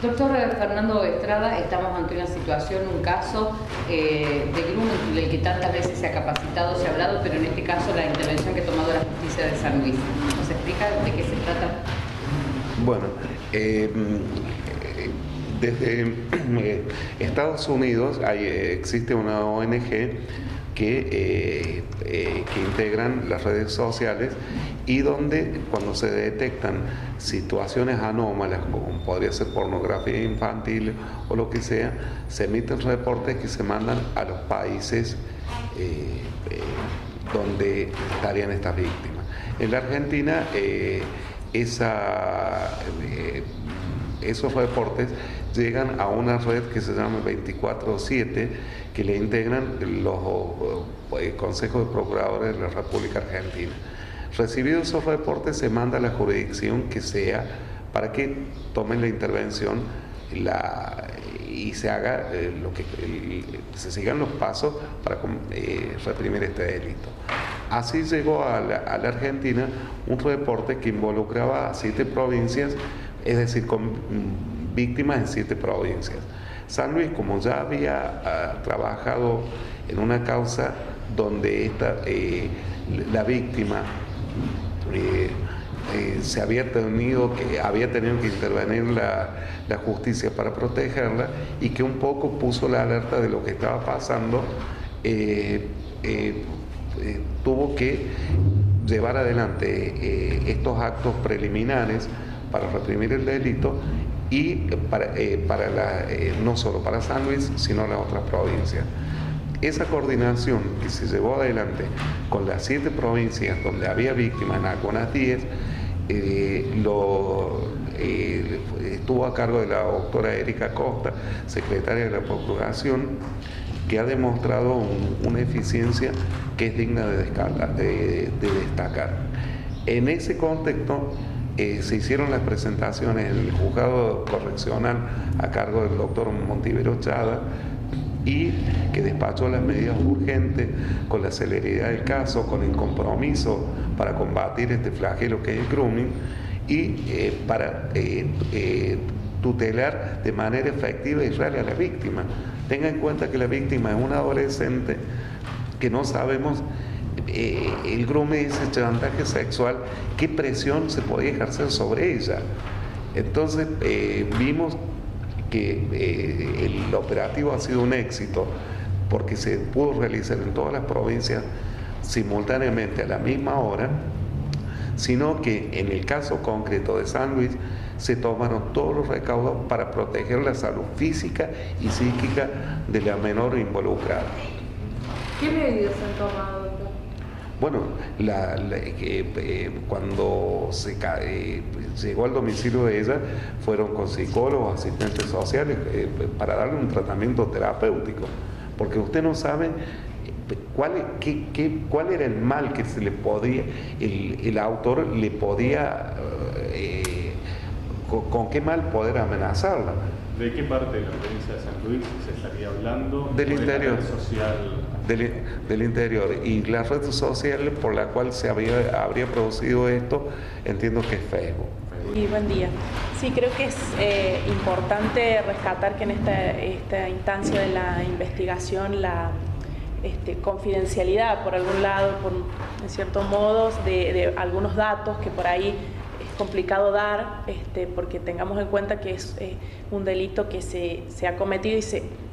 Doctor Fernando Estrada, estamos ante una situación, un caso de grooming del que tantas veces se ha capacitado, se ha hablado, pero en este caso la intervención que ha tomado la justicia de San Luis. ¿Nos explica de qué se trata? Bueno, desde Estados Unidos existe una ONG que integran las redes sociales y donde cuando se detectan situaciones anómalas, como podría ser pornografía infantil o lo que sea, se emiten reportes que se mandan a los países donde estarían estas víctimas. En la Argentina, esos reportes llegan a una red que se llama 24/7, que le integran los consejos de procuradores de la República Argentina. Recibidos esos reportes, se manda a la jurisdicción que sea para que tomen la intervención y se haga se sigan los pasos para reprimir este delito. Así llegó a la Argentina un reporte que involucraba a 7 provincias, es decir, con víctimas en 7 provincias. San Luis, como ya había trabajado en una causa donde la víctima había tenido que intervenir la justicia para protegerla y que un poco puso la alerta de lo que estaba pasando, tuvo que llevar adelante estos actos preliminares para reprimir el delito y no solo para San Luis, sino las otras provincias. Esa coordinación que se llevó adelante con las 7 provincias donde había víctimas, en algunas 10, estuvo a cargo de la doctora Erika Costa, secretaria de la Procuración, que ha demostrado una eficiencia que es digna de destacar. En ese contexto, se hicieron las presentaciones en el juzgado correccional a cargo del doctor Montivero Chada, y que despachó las medidas urgentes con la celeridad del caso, con el compromiso para combatir este flagelo que es el grooming y para tutelar de manera efectiva y real a la víctima. Tenga en cuenta que la víctima es una adolescente que no sabemos el grooming, ese chantaje sexual, qué presión se podía ejercer sobre ella. Entonces vimos que el operativo ha sido un éxito porque se pudo realizar en todas las provincias simultáneamente a la misma hora, sino que en el caso concreto de San Luis se tomaron todos los recaudos para proteger la salud física y psíquica de la menor involucrada. ¿Qué medidas han tomado, doctor? Bueno, cuando llegó al domicilio de ella, fueron con psicólogos, asistentes sociales, para darle un tratamiento terapéutico, porque usted no sabe cuál era el mal que se le podía, el autor le podía, con qué mal poder amenazarla. ¿De qué parte de la provincia de San Luis se estaría hablando? Del interior. La red social. Del interior. Y la red social por la cual se habría producido esto, entiendo que es Facebook. Y buen día. Sí, creo que es importante rescatar que en esta instancia de la investigación la confidencialidad, por algún lado, en ciertos modos, de algunos datos que por ahí es complicado dar, porque tengamos en cuenta que es un delito que se ha cometido y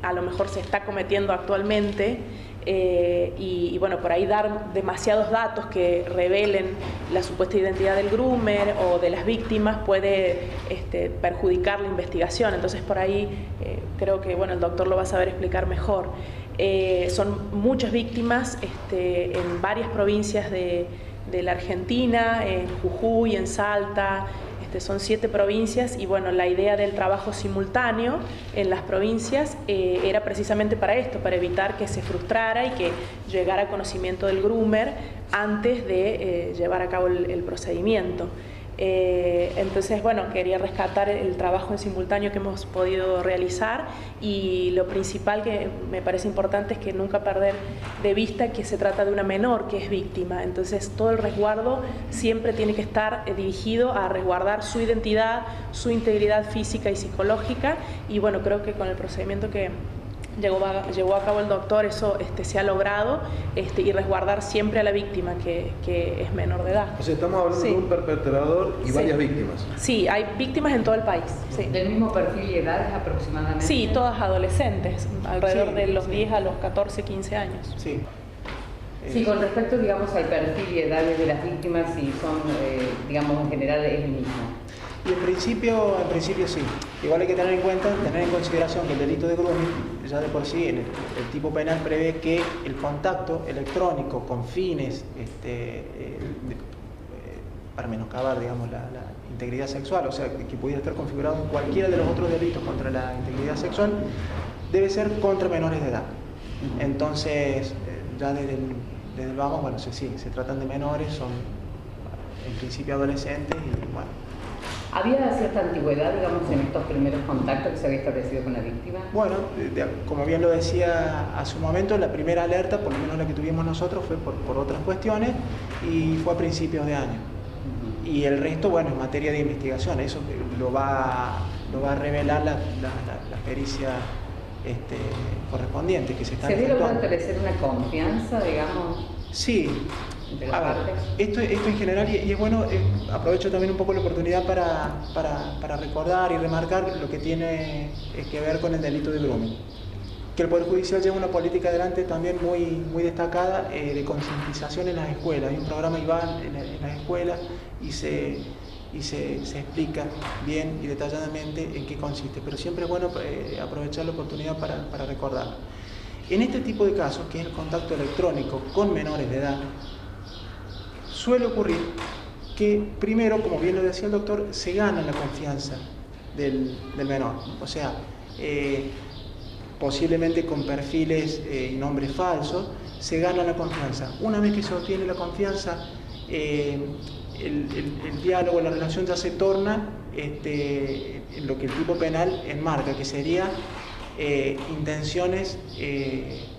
a lo mejor se está cometiendo actualmente, y bueno, por ahí dar demasiados datos que revelen la supuesta identidad del groomer o de las víctimas puede perjudicar la investigación. Entonces por ahí creo que bueno, el doctor lo va a saber explicar mejor. Son muchas víctimas en varias provincias de la Argentina, en Jujuy, en Salta. Son 7 provincias y bueno, la idea del trabajo simultáneo en las provincias era precisamente para esto, para evitar que se frustrara y que llegara a conocimiento del groomer antes de llevar a cabo el procedimiento. Entonces, bueno, quería rescatar el trabajo en simultáneo que hemos podido realizar, y lo principal que me parece importante es que nunca perder de vista que se trata de una menor que es víctima. Entonces, todo el resguardo siempre tiene que estar dirigido a resguardar su identidad, su integridad física y psicológica, y bueno, creo que con el procedimiento que llevó a cabo el doctor eso se ha logrado, y resguardar siempre a la víctima que es menor de edad. O sea, estamos hablando de un perpetrador y varias víctimas. Sí, hay víctimas en todo el país. Sí. ¿Del mismo perfil y edades aproximadamente? Sí, todas adolescentes, alrededor de los 10 a los 14, 15 años. Sí. Sí, con respecto, digamos, al perfil y edades de las víctimas, si son, digamos, en general es el mismo. Y en principio sí. Igual hay que tener en consideración que el delito de grooming, ya de por sí, el tipo penal prevé que el contacto electrónico con fines para menoscabar, digamos, la integridad sexual, o sea, que pudiera estar configurado en cualquiera de los otros delitos contra la integridad sexual, debe ser contra menores de edad. Entonces, ya desde el vamos, bueno, sí, se tratan de menores, son en principio adolescentes y bueno. ¿Había cierta antigüedad, digamos, en estos primeros contactos que se había establecido con la víctima? Bueno, como bien lo decía hace un momento, la primera alerta, por lo menos la que tuvimos nosotros, fue por otras cuestiones y fue a principios de año. Y el resto, bueno, en materia de investigación, eso lo va a revelar la pericia correspondiente que se está efectuando. ¿Se debe efectuando. establecer una confianza, digamos? Sí. A ver, esto en general, y es bueno, aprovecho también un poco la oportunidad para recordar y remarcar lo que tiene que ver con el delito de grooming. Que el Poder Judicial lleva una política adelante también muy destacada de concientización en las escuelas. Hay un programa IVAN en las escuelas y se explica bien y detalladamente en qué consiste. Pero siempre es bueno aprovechar la oportunidad para recordarlo. En este tipo de casos, que es el contacto electrónico con menores de edad, suele ocurrir que primero, como bien lo decía el doctor, se gana la confianza del menor. O sea, posiblemente con perfiles y nombres falsos, se gana la confianza. Una vez que se obtiene la confianza, el diálogo, la relación ya se torna en lo que el tipo penal enmarca, que sería intenciones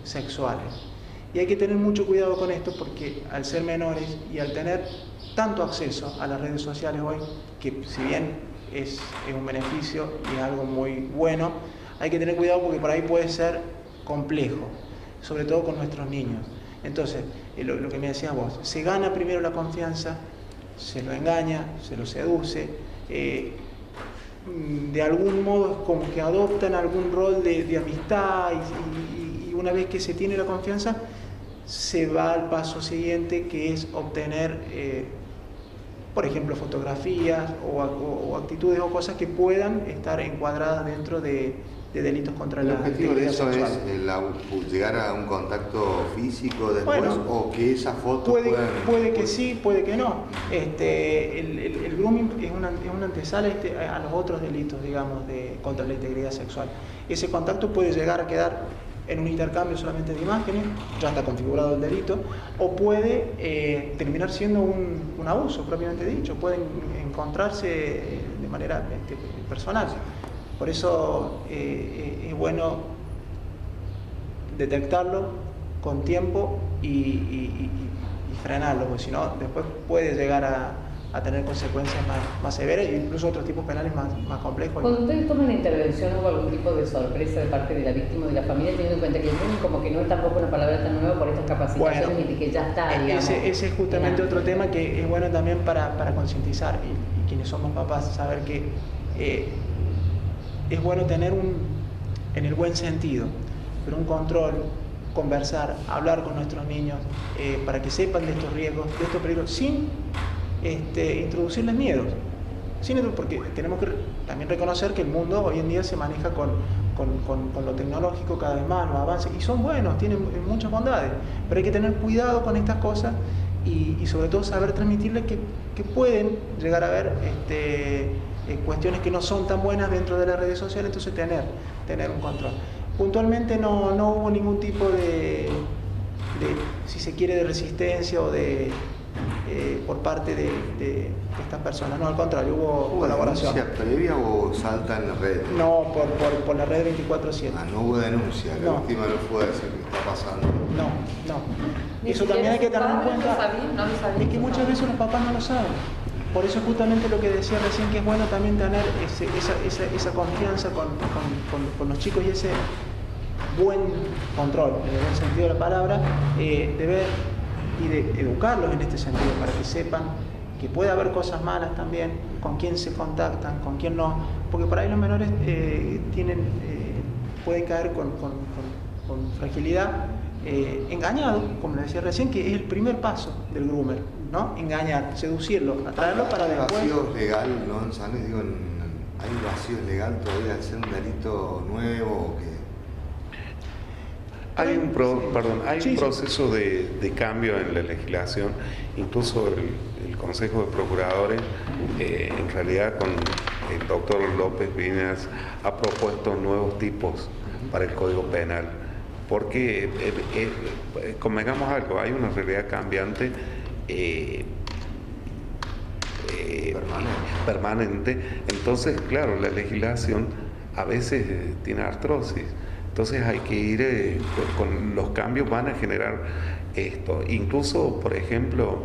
sexuales. Y hay que tener mucho cuidado con esto porque al ser menores y al tener tanto acceso a las redes sociales hoy, que si bien es un beneficio y es algo muy bueno, hay que tener cuidado porque por ahí puede ser complejo, sobre todo con nuestros niños. Entonces, lo que me decías vos, se gana primero la confianza, se lo engaña, se lo seduce, de algún modo es como que adoptan algún rol de amistad y una vez que se tiene la confianza, se va al paso siguiente, que es obtener, por ejemplo, fotografías o actitudes o cosas que puedan estar encuadradas dentro de delitos contra la integridad sexual. ¿El objetivo de eso es llegar a un contacto físico después, bueno, o que esa foto puede que sí, puede que no? El grooming es una antesala a los otros delitos, digamos, contra la integridad sexual. Ese contacto puede llegar a quedar en un intercambio solamente de imágenes, ya está configurado el delito, o puede terminar siendo un abuso propiamente dicho, pueden encontrarse de manera personal. Por eso es bueno detectarlo con tiempo y frenarlo, porque si no, después puede llegar a tener consecuencias más severas e incluso otros tipos penales más complejos. Cuando ustedes toman la intervención, ¿hubo algún tipo de sorpresa de parte de la víctima o de la familia, teniendo en cuenta que el grooming como que no es tampoco una palabra tan nueva por estas capacitaciones y que ya está, digamos? Ese es justamente otro tema que es bueno también para concientizar y quienes somos papás, saber que es bueno tener en el buen sentido, pero un control, conversar, hablar con nuestros niños para que sepan de estos riesgos, de estos peligros, sin introducirles miedos. Porque tenemos que también reconocer que el mundo hoy en día se maneja con lo tecnológico cada vez más, los avances, y son buenos, tienen muchas bondades, pero hay que tener cuidado con estas cosas y sobre todo saber transmitirles que pueden llegar a haber cuestiones que no son tan buenas dentro de las redes sociales, entonces tener un control. Puntualmente no hubo ningún tipo de si se quiere, de resistencia o de por parte de estas personas. No, al contrario, hubo colaboración. ¿Denuncia previa o salta en la red? No, por la red 24/7. Ah, no hubo denuncia, la No. última no fue decir que está pasando. No. Ni Eso siquiera también hay que sus tener en padres cuenta. lo sabían, no lo sabían. Es que muchas veces los papás no lo saben. Por eso justamente lo que decía recién, que es bueno también tener esa confianza con los chicos y ese buen control, en el buen sentido de la palabra, de ver y de educarlos en este sentido, para que sepan que puede haber cosas malas también, con quién se contactan, con quién no, porque por ahí los menores pueden caer con fragilidad, engañados, como le decía recién, que es el primer paso del groomer, ¿no? Engañar, seducirlo, atraerlo para ¿Hay después. vacío legal, no, en San Luis? Digo, ¿hay vacío legal todavía al ser un delito nuevo o qué? Hay un Sí. proceso de cambio en la legislación, incluso el Consejo de Procuradores, en realidad con el doctor López Viñas, ha propuesto nuevos tipos para el Código Penal, porque convengamos algo, hay una realidad cambiante permanente, entonces claro, la legislación a veces tiene artrosis. Entonces hay que ir, con los cambios van a generar esto. Incluso, por ejemplo,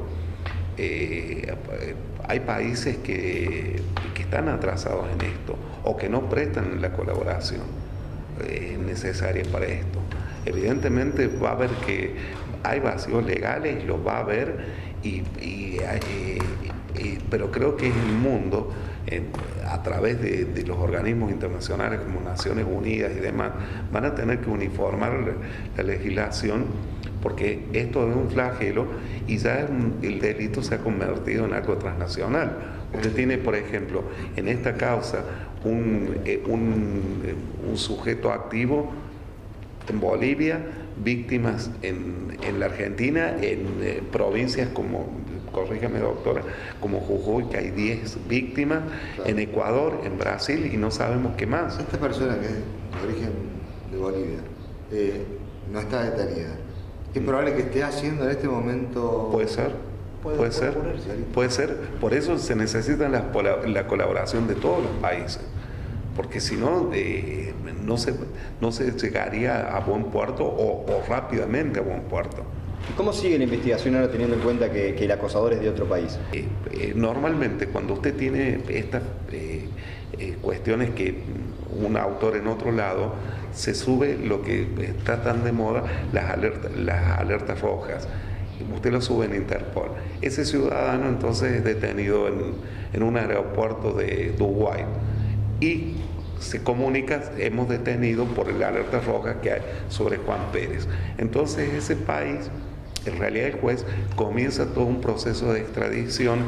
hay países que están atrasados en esto o que no prestan la colaboración necesaria para esto. Evidentemente va a haber que hay vacíos legales, los va a haber, pero creo que es el mundo, a través de los organismos internacionales como Naciones Unidas y demás, van a tener que uniformar la legislación, porque esto es un flagelo y ya el delito se ha convertido en algo transnacional. Usted tiene, por ejemplo, en esta causa un sujeto activo en Bolivia, víctimas en la Argentina, en provincias como, corrígame doctora, como Jujuy, que hay 10 víctimas, claro, en Ecuador, en Brasil, y no sabemos qué más. Esta persona que es de origen de Bolivia no está detenida. ¿Es probable que esté haciendo en este momento? Puede ser. Puede ser. Por eso se necesita la colaboración de todos los países, porque si no, no se llegaría a buen puerto o rápidamente a buen puerto. ¿Y cómo sigue la investigación ahora teniendo en cuenta que el acosador es de otro país? Normalmente cuando usted tiene estas cuestiones que un autor en otro lado, se sube lo que está tan de moda, las alertas rojas. Usted lo sube en Interpol. Ese ciudadano entonces es detenido en un aeropuerto de Dubái y se comunica, hemos detenido por la alerta roja que hay sobre Juan Pérez. Entonces ese país, en realidad el juez comienza todo un proceso de extradición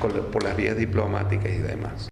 por las vías diplomáticas y demás.